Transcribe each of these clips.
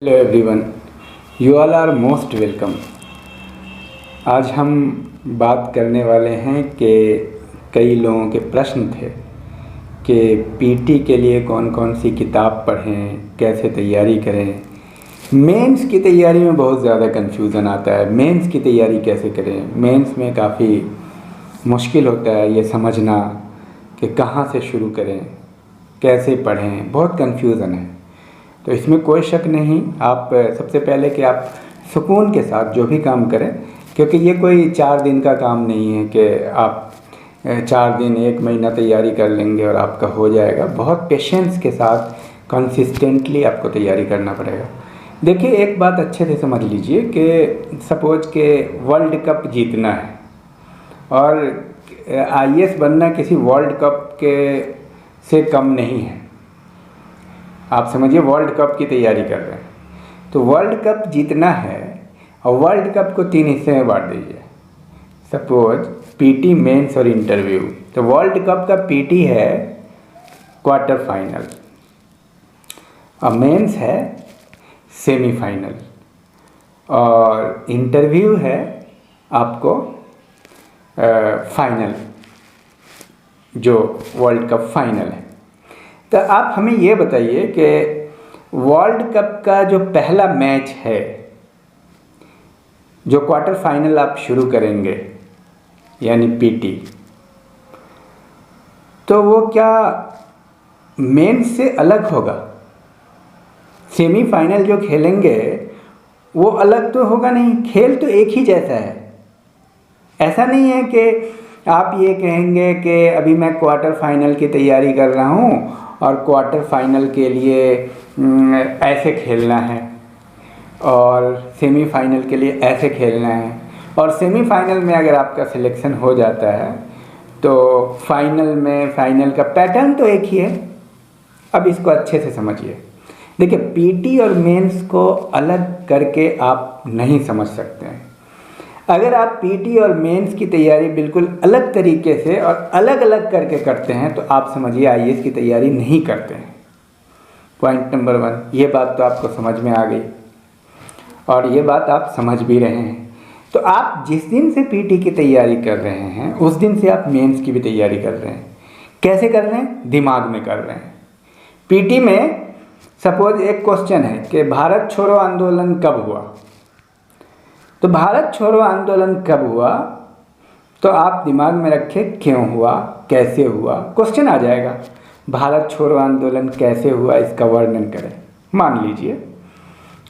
Hello everyone, you all are most welcome. आज हम बात करने वाले हैं कि कई लोगों के प्रश्न थे कि पीटी के लिए कौन कौन सी किताब पढ़ें, कैसे तैयारी करें। मेंस की तैयारी में बहुत ज़्यादा कन्फ्यूज़न आता है। मेंस की तैयारी कैसे करें, मेंस में काफ़ी मुश्किल होता है ये समझना कि कहाँ से शुरू करें, कैसे पढ़ें, बहुत कन्फ्यूज़न है। तो इसमें कोई शक नहीं, आप सबसे पहले कि आप सुकून के साथ जो भी काम करें, क्योंकि ये कोई 4 दिन का काम नहीं है कि आप 4 दिन 1 महीना तैयारी कर लेंगे और आपका हो जाएगा। बहुत पेशेंस के साथ कंसिस्टेंटली आपको तैयारी करना पड़ेगा। देखिए, एक बात अच्छे से समझ लीजिए कि सपोज के वर्ल्ड कप जीतना है और आईएएस बनना किसी वर्ल्ड कप के से कम नहीं है। आप समझिए, वर्ल्ड कप की तैयारी कर रहे हैं तो वर्ल्ड कप जीतना है और वर्ल्ड कप को 3 हिस्से में बांट दीजिए। सपोज पीटी, मेंस और इंटरव्यू। तो वर्ल्ड कप का पीटी है क्वार्टर फाइनल और मेंस है सेमीफाइनल और इंटरव्यू है आपको फाइनल, जो वर्ल्ड कप फाइनल है। तो आप हमें ये बताइए कि वर्ल्ड कप का जो पहला मैच है, जो क्वार्टर फाइनल आप शुरू करेंगे यानी पीटी, तो वो क्या मेंस से अलग होगा? सेमीफाइनल जो खेलेंगे वो अलग तो होगा नहीं, खेल तो एक ही जैसा है। ऐसा नहीं है कि आप ये कहेंगे कि अभी मैं क्वार्टर फाइनल की तैयारी कर रहा हूँ और क्वार्टर फाइनल के लिए ऐसे खेलना है और सेमीफाइनल के लिए ऐसे खेलना है, और सेमीफाइनल में अगर आपका सिलेक्शन हो जाता है तो फाइनल में फाइनल का पैटर्न तो एक ही है। अब इसको अच्छे से समझिए। देखिए, पीटी और मेंस को अलग करके आप नहीं समझ सकते हैं। अगर आप पीटी और मेंस की तैयारी बिल्कुल अलग तरीके से और अलग अलग करके करते हैं तो आप समझिए आईएएस की तैयारी नहीं करते हैं। पॉइंट नंबर 1, ये बात तो आपको समझ में आ गई और ये बात आप समझ भी रहे हैं। तो आप जिस दिन से पीटी की तैयारी कर रहे हैं उस दिन से आप मेंस की भी तैयारी कर रहे हैं। कैसे कर रहे हैं? दिमाग में कर रहे हैं। पीटी में सपोज एक क्वेश्चन है कि भारत छोड़ो आंदोलन कब हुआ, तो भारत छोड़ो आंदोलन कब हुआ, तो आप दिमाग में रखें क्यों हुआ, कैसे हुआ, क्वेश्चन आ जाएगा। भारत छोड़ो आंदोलन कैसे हुआ, इसका वर्णन करें, मान लीजिए।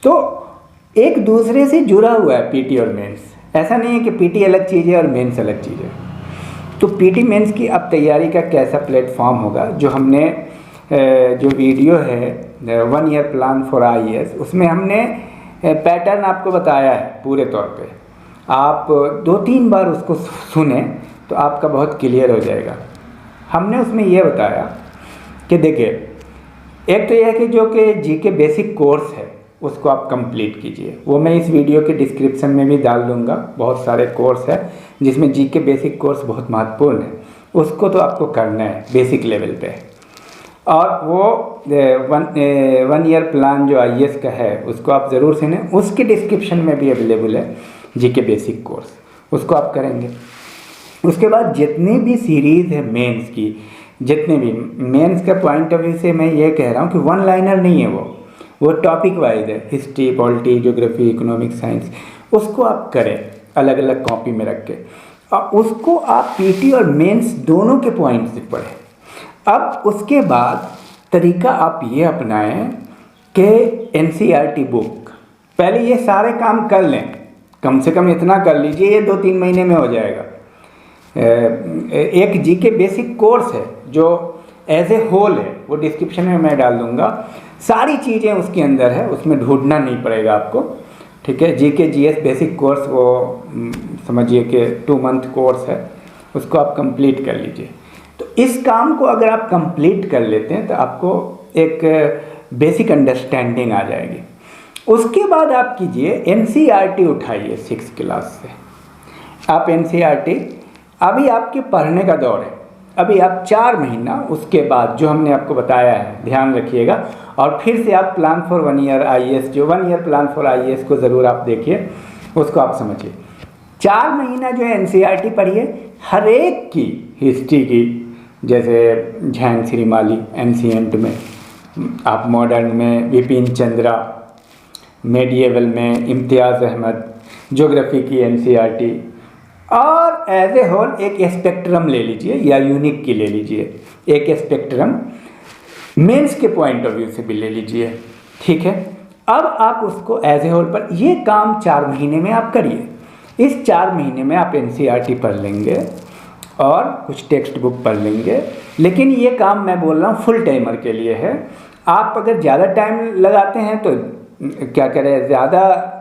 तो एक दूसरे से जुड़ा हुआ है पीटी और मेंस। ऐसा नहीं है कि पीटी अलग चीज़ है और मेंस अलग चीज़ है। तो पीटी मेंस की अब तैयारी का कैसा प्लेटफॉर्म होगा, जो हमने जो वीडियो है 1 ईयर प्लान फॉर आईएएस, उसमें हमने पैटर्न आपको बताया है पूरे तौर पे। आप 2-3 बार उसको सुने तो आपका बहुत क्लियर हो जाएगा। हमने उसमें यह बताया कि देखिए, एक तो यह है कि जो कि जीके बेसिक कोर्स है उसको आप कंप्लीट कीजिए। वो मैं इस वीडियो के डिस्क्रिप्शन में भी डाल दूँगा। बहुत सारे कोर्स है जिसमें जीके बेसिक कोर्स बहुत महत्वपूर्ण है, उसको तो आपको करना है बेसिक लेवल पे। और वो 1 ईयर प्लान जो आईएएस का है उसको आप ज़रूर सुनें। उसके डिस्क्रिप्शन में भी अवेलेबल है जीके बेसिक कोर्स, उसको आप करेंगे। उसके बाद जितनी भी सीरीज़ है मेंस की, जितने भी मेंस का पॉइंट ऑफ व्यू से मैं ये कह रहा हूँ कि 1 लाइनर नहीं है, वो टॉपिक वाइज है। History, polity, geography, economic science, उसको आप करें अलग अलग कॉपी में रख के, और उसको आप पीटी और मेंस दोनों के पॉइंट से पढ़ें। अब उसके बाद तरीका आप ये अपनाएं कि एनसीईआरटी बुक, पहले ये सारे काम कर लें, कम से कम इतना कर लीजिए, ये 2-3 महीने में हो जाएगा। एक जीके बेसिक कोर्स है जो एज ए होल है, वो डिस्क्रिप्शन में मैं डाल दूंगा। सारी चीज़ें उसके अंदर है, उसमें ढूंढना नहीं पड़ेगा आपको, ठीक है। जीके जीएस बेसिक कोर्स वो समझिए कि 2 मंथ कोर्स है, उसको आप कंप्लीट कर लीजिए। तो इस काम को अगर आप कंप्लीट कर लेते हैं तो आपको एक बेसिक अंडरस्टैंडिंग आ जाएगी। उसके बाद आप कीजिए एनसीईआरटी उठाइए 6th क्लास से। आप एनसीईआरटी, अभी आपके पढ़ने का दौर है, अभी आप 4 महीना उसके बाद जो हमने आपको बताया है ध्यान रखिएगा, और फिर से आप प्लान फॉर 1 ईयर IAS, जो 1 ईयर प्लान फॉर IAS को ज़रूर आप देखिए, उसको आप समझिए। 4 महीना जो है NCERT पढ़िए, हर एक की हिस्ट्री की, जैसे झैन श्रीमाली एंशिएंट में, आप मॉडर्न में विपिन चंद्रा, मेडिएवल में इम्तियाज़ अहमद, ज्योग्राफी की NCERT, और एज ए होल एक स्पेक्ट्रम ले लीजिए या यूनिक की ले लीजिए, एक स्पेक्ट्रम मेंस के पॉइंट ऑफ व्यू से भी ले लीजिए, ठीक है। अब आप उसको एज ए होल पर ये काम 4 महीने में आप करिए। इस 4 महीने में आप NCERT पढ़ लेंगे और कुछ टेक्स्ट बुक पढ़ लेंगे, लेकिन ये काम मैं बोल रहा हूँ फुल टाइमर के लिए है। आप अगर ज़्यादा टाइम लगाते हैं तो क्या करें, ज़्यादा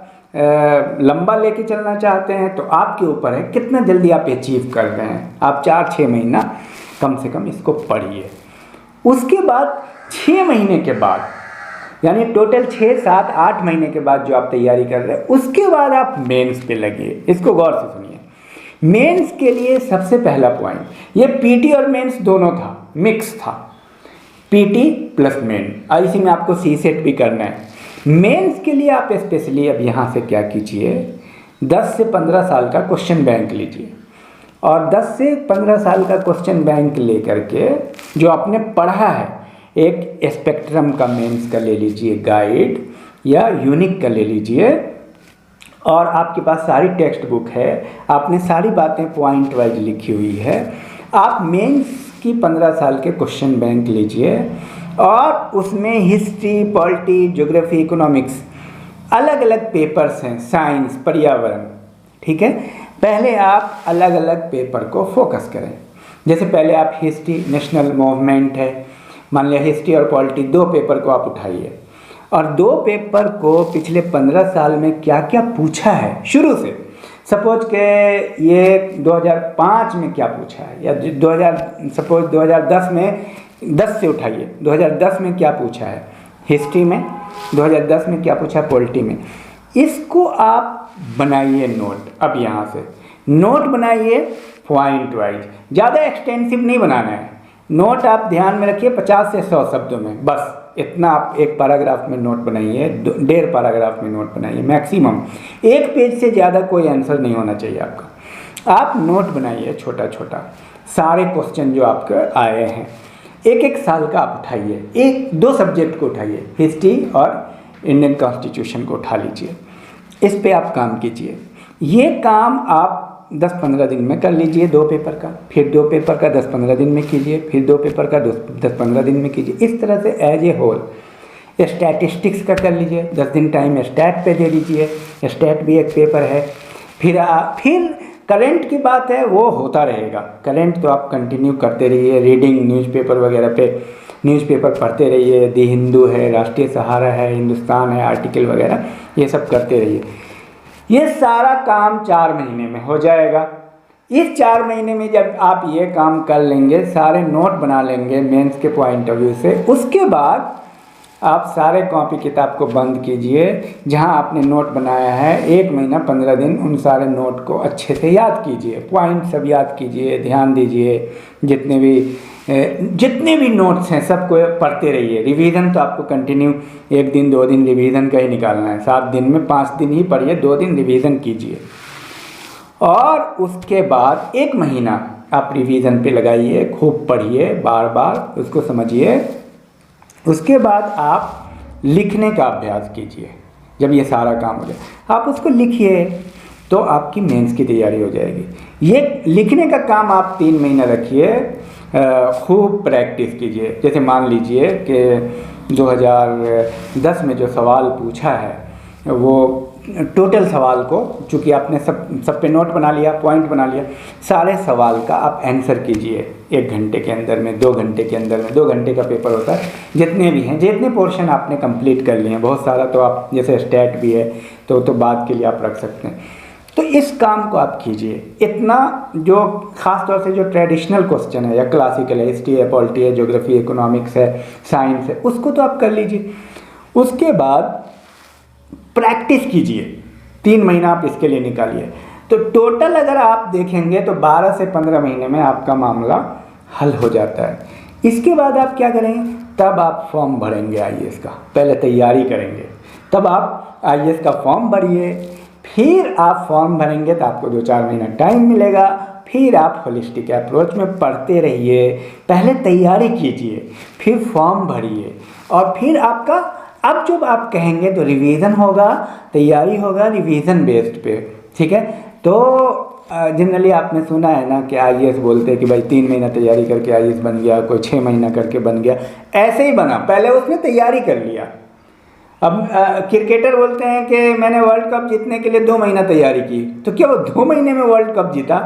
लंबा लेके चलना चाहते हैं तो आपके ऊपर है कितना जल्दी आप अचीव कर रहे हैं। आप 4-6 महीना कम से कम इसको पढ़िए। उसके बाद 6 महीने के बाद, यानी टोटल 6, 7, 8 महीने के बाद जो आप तैयारी कर रहे हैं, उसके बाद आप मेंस पे लगिए। इसको गौर से सुनिए। मेंस के लिए सबसे पहला पॉइंट, ये पीटी और मेंस दोनों था, मिक्स था, पीटी प्लस मेन। इसी में आपको सीसेट भी करना है। मेंस के लिए आप स्पेशली अब यहाँ से क्या कीजिए, 10 से 15 साल का क्वेश्चन बैंक लीजिए, और 10 से 15 साल का क्वेश्चन बैंक लेकर के जो आपने पढ़ा है, एक स्पेक्ट्रम का मेंस का ले लीजिए गाइड, या यूनिक का ले लीजिए, और आपके पास सारी टेक्स्ट बुक है, आपने सारी बातें पॉइंट वाइज लिखी हुई है। आप मेंस की 15 साल के क्वेश्चन बैंक लीजिए, और उसमें हिस्ट्री, पॉलिटी, ज्योग्राफी, इकोनॉमिक्स, अलग अलग पेपर्स हैं, साइंस, पर्यावरण, ठीक है। पहले आप अलग अलग पेपर को फोकस करें। जैसे पहले आप हिस्ट्री, नेशनल मूवमेंट है, मान लिया हिस्ट्री और पॉलिटी, 2 पेपर को आप उठाइए, और 2 पेपर को पिछले 15 साल में क्या क्या पूछा है शुरू से। सपोज के ये 2005 में क्या पूछा है, या 2010 में, 10 से उठाइए, 2010 में क्या पूछा है हिस्ट्री में, 2010 में क्या पूछा पॉलिटी में। इसको आप बनाइए नोट। अब यहाँ से नोट बनाइए पॉइंट वाइज, ज़्यादा एक्सटेंसिव नहीं बनाना है नोट। आप ध्यान में रखिए 50 से 100 शब्दों में, बस इतना आप एक पैराग्राफ में नोट बनाइए, 1.5 पैराग्राफ में नोट बनाइए मैक्सिमम। 1 पेज से ज़्यादा कोई आंसर नहीं होना चाहिए आपका। आप नोट बनाइए छोटा छोटा, सारे क्वेश्चन जो आपके आए हैं, 1-1 साल का आप उठाइए, 1-2 सब्जेक्ट को उठाइए, हिस्ट्री और इंडियन कॉन्स्टिट्यूशन को उठा लीजिए। इस पे आप काम कीजिए। ये काम आप 10-15 दिन में कर लीजिए, 2 पेपर का, फिर 2 पेपर का 10-15 दिन में कीजिए, फिर 2 पेपर का 10-15 दिन में कीजिए। इस तरह से एज ए होल स्टैटिस्टिक्स का कर लीजिए, 10 दिन टाइम स्टैट पे दे दीजिए, स्टैट भी एक पेपर है। फिर करंट की बात है, वो होता रहेगा। करंट तो आप कंटिन्यू करते रहिए, रीडिंग न्यूज़पेपर वगैरह पे, न्यूज़पेपर पढ़ते रहिए, दी हिंदू है, राष्ट्रीय सहारा है, हिंदुस्तान है, आर्टिकल वगैरह, ये सब करते रहिए। ये सारा काम 4 महीने में हो जाएगा। इस 4 महीने में जब आप ये काम कर लेंगे, सारे नोट बना लेंगे मेंस के पॉइंट ऑफ व्यू से, उसके बाद आप सारे कॉपी किताब को बंद कीजिए, जहां आपने नोट बनाया है 1 महीना 15 दिन, उन सारे नोट को अच्छे से याद कीजिए, पॉइंट सब याद कीजिए, ध्यान दीजिए। जितने भी नोट्स हैं सबको पढ़ते रहिए। रिवीजन तो आपको कंटिन्यू 1 दिन 2 दिन रिवीजन का ही निकालना है। 7 दिन में 5 दिन ही पढ़िए, 2 दिन रिवीजन कीजिए, और उसके बाद 1 महीना आप रिवीजन पे लगाइए, खूब पढ़िए, बार बार उसको समझिए। उसके बाद आप लिखने का अभ्यास कीजिए। जब ये सारा काम हो जाए आप उसको लिखिए, तो आपकी मेंस की तैयारी हो जाएगी। ये लिखने का काम आप 3 महीना रखिए, खूब प्रैक्टिस कीजिए। जैसे मान लीजिए कि 2010 में जो सवाल पूछा है, वो टोटल सवाल को, चूँकि आपने सब पे नोट बना लिया, पॉइंट बना लिया, सारे सवाल का आप आंसर कीजिए 1 घंटे के अंदर में, 2 घंटे के अंदर में। 2 घंटे का पेपर होता है। जितने भी हैं, जितने पोर्शन आपने कंप्लीट कर लिए हैं, बहुत सारा तो आप, जैसे स्टैट भी है तो बाद के लिए आप रख सकते हैं। तो इस काम को आप कीजिए। इतना जो ख़ास तौर से जो ट्रेडिशनल क्वेश्चन है, या क्लासिकल है, हिस्ट्री है, पॉलिटी है, ज्योग्राफी, इकोनॉमिक्स है, साइंस है, उसको तो आप कर लीजिए। उसके बाद प्रैक्टिस कीजिए, 3 महीना आप इसके लिए निकालिए। तो टोटल अगर आप देखेंगे तो 12 से 15 महीने में आपका मामला हल हो जाता है। इसके बाद आप क्या करेंगे, तब आप फॉर्म भरेंगे आईएएस का, पहले तैयारी करेंगे, तब आप आईएएस का फॉर्म भरिए, फिर आप फॉर्म भरेंगे तो आपको 2-4 महीना टाइम मिलेगा, फिर आप होलिस्टिक अप्रोच में पढ़ते रहिए, पहले तैयारी कीजिए, फिर फॉर्म भरिए, और फिर आपका अब जब आप कहेंगे तो रिवीजन होगा, तैयारी होगा रिवीजन बेस्ड पे, ठीक है। तो जनरली आपने सुना है ना कि आईएएस बोलते हैं कि भाई 3 महीना तैयारी करके आईएएस बन गया, कोई 6 महीना करके बन गया, ऐसे ही बना, पहले उसने तैयारी कर लिया। अब क्रिकेटर बोलते हैं कि मैंने वर्ल्ड कप जीतने के लिए 2 महीना तैयारी की, तो क्या वो 2 महीने में वर्ल्ड कप जीता?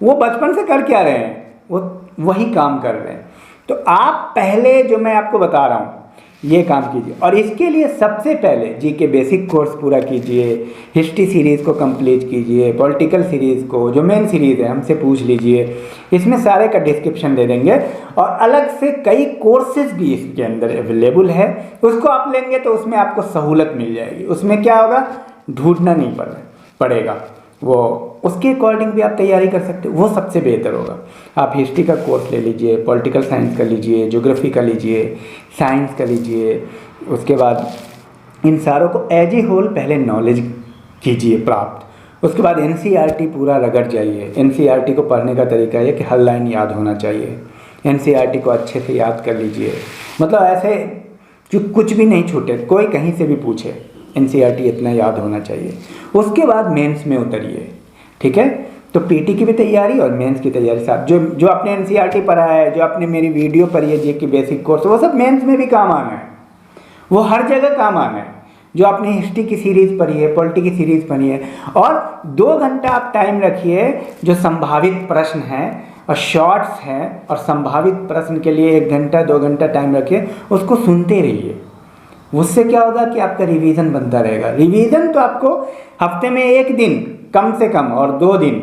वो बचपन से कर क्या रहे हैं, वो वही काम कर रहे हैं। तो आप पहले जो मैं आपको बता रहा हूँ ये काम कीजिए, और इसके लिए सबसे पहले जीके बेसिक कोर्स पूरा कीजिए, हिस्ट्री सीरीज़ को कंप्लीट कीजिए, पॉलिटिकल सीरीज़ को, जो मेन सीरीज़ है हमसे पूछ लीजिए, इसमें सारे का डिस्क्रिप्शन दे देंगे, और अलग से कई कोर्सेज भी इसके अंदर अवेलेबल है, उसको आप लेंगे तो उसमें आपको सहूलत मिल जाएगी। उसमें क्या होगा, ढूंढना नहीं पड़ेगा, वो उसके अकॉर्डिंग भी आप तैयारी कर सकते हो, वो सबसे बेहतर होगा। आप हिस्ट्री का कोर्स ले लीजिए, पॉलिटिकल साइंस का लीजिए, ज्योग्राफी का लीजिए, साइंस का लीजिए, उसके बाद इन सारों को एज ए होल पहले नॉलेज कीजिए प्राप्त। उसके बाद एनसीईआरटी पूरा रगड़ जाइए। एनसीईआरटी को पढ़ने का तरीका है कि हर लाइन याद होना चाहिए, एनसीईआरटी को अच्छे से याद कर लीजिए, मतलब ऐसे जो कुछ भी नहीं छूटे, कोई कहीं से भी पूछे, एनसीईआरटी इतना याद होना चाहिए। उसके बाद मेंस में उतरिए, ठीक है। तो पीटी की भी तैयारी और मेंस की तैयारी साथ, जो आपने एनसीईआरटी पढ़ा है, जो आपने मेरी वीडियो पढ़ी है जीके बेसिक कोर्स, वो सब मेंस में भी काम आना है, वो हर जगह काम आना है। जो आपने हिस्ट्री की सीरीज़ पढ़ी है, पॉलिटी की सीरीज़ पढ़ी है, और 2 घंटा आप टाइम रखिए, जो संभावित प्रश्न हैं और शॉर्ट्स हैं, और संभावित प्रश्न के लिए 1 घंटा 2 घंटा टाइम रखिए, उसको सुनते रहिए। उससे क्या होगा कि आपका रिवीजन बनता रहेगा। रिवीजन तो आपको हफ्ते में 1 दिन कम से कम, और 2 दिन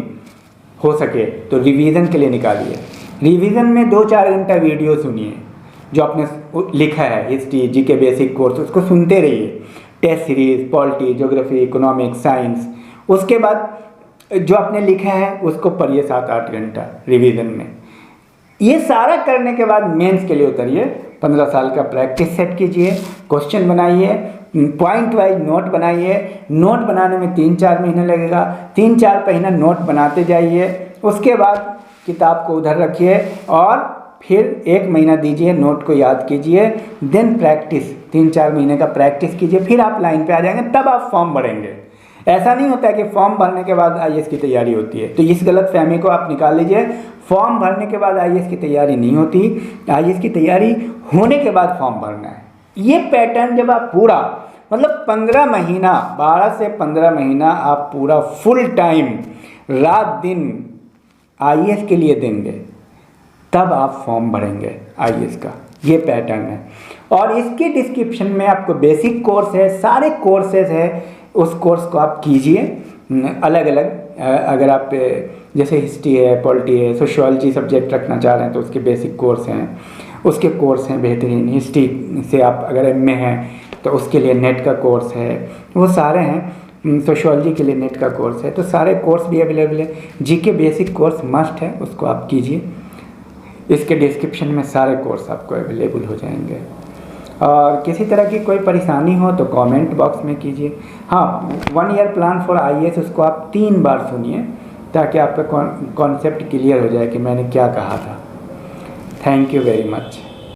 हो सके तो रिवीजन के लिए निकालिए। रिवीजन में 2-4 घंटा वीडियो सुनिए, जो आपने लिखा है हिस्ट्री जीके बेसिक कोर्स, उसको सुनते रहिए। Test series, polity, geography, economics, science, उसके बाद जो आपने लिखा है उसको पढ़िए 7-8 घंटा रिवीजन में। ये सारा करने के बाद मेंस के लिए उतरिए, 15 साल का प्रैक्टिस सेट कीजिए, क्वेश्चन बनाइए, पॉइंट वाइज नोट बनाइए। नोट बनाने में 3-4 महीने लगेगा, 3-4 महीना नोट बनाते जाइए। उसके बाद किताब को उधर रखिए और फिर 1 महीना दीजिए, नोट को याद कीजिए, देन प्रैक्टिस, 3-4 महीने का प्रैक्टिस कीजिए, फिर आप लाइन पे आ जाएंगे, तब आप फॉर्म भरेंगे। ऐसा नहीं होता है कि फॉर्म भरने के बाद आईएएस की तैयारी होती है, तो इस गलत फहमी को आप निकाल लीजिए। फॉर्म भरने के बाद आईएएस की तैयारी नहीं होती, आईएएस की तैयारी होने के बाद फॉर्म भरना है। ये पैटर्न जब आप पूरा, मतलब 15 महीना, 12 से 15 महीना आप पूरा फुल टाइम रात दिन आईएएस के लिए देंगे, तब आप फॉर्म भरेंगे आईएएस का। ये पैटर्न है, और इसके डिस्क्रिप्शन में आपको बेसिक कोर्स है, सारे कोर्सेज है, उस कोर्स को आप कीजिए अलग अलग। अगर आप जैसे हिस्ट्री है, पॉलिटी है, सोशियोलॉजी सब्जेक्ट रखना चाह रहे हैं तो उसके बेसिक कोर्स हैं, उसके कोर्स हैं बेहतरीन। हिस्ट्री से आप अगर एमए हैं तो उसके लिए नेट का कोर्स है, वो सारे हैं। सोशियोलॉजी के लिए नेट का कोर्स है, तो सारे कोर्स भी अवेलेबल है। जीके बेसिक कोर्स मस्ट है, उसको आप कीजिए। इसके डिस्क्रिप्शन में सारे कोर्स आपको अवेलेबल हो जाएंगे। और किसी तरह की कोई परेशानी हो तो कमेंट बॉक्स में कीजिए। हाँ, 1 ईयर प्लान फॉर आईएएस, उसको आप 3 बार सुनिए ताकि आपका कॉन्सेप्ट क्लियर हो जाए कि मैंने क्या कहा था। Thank you very much.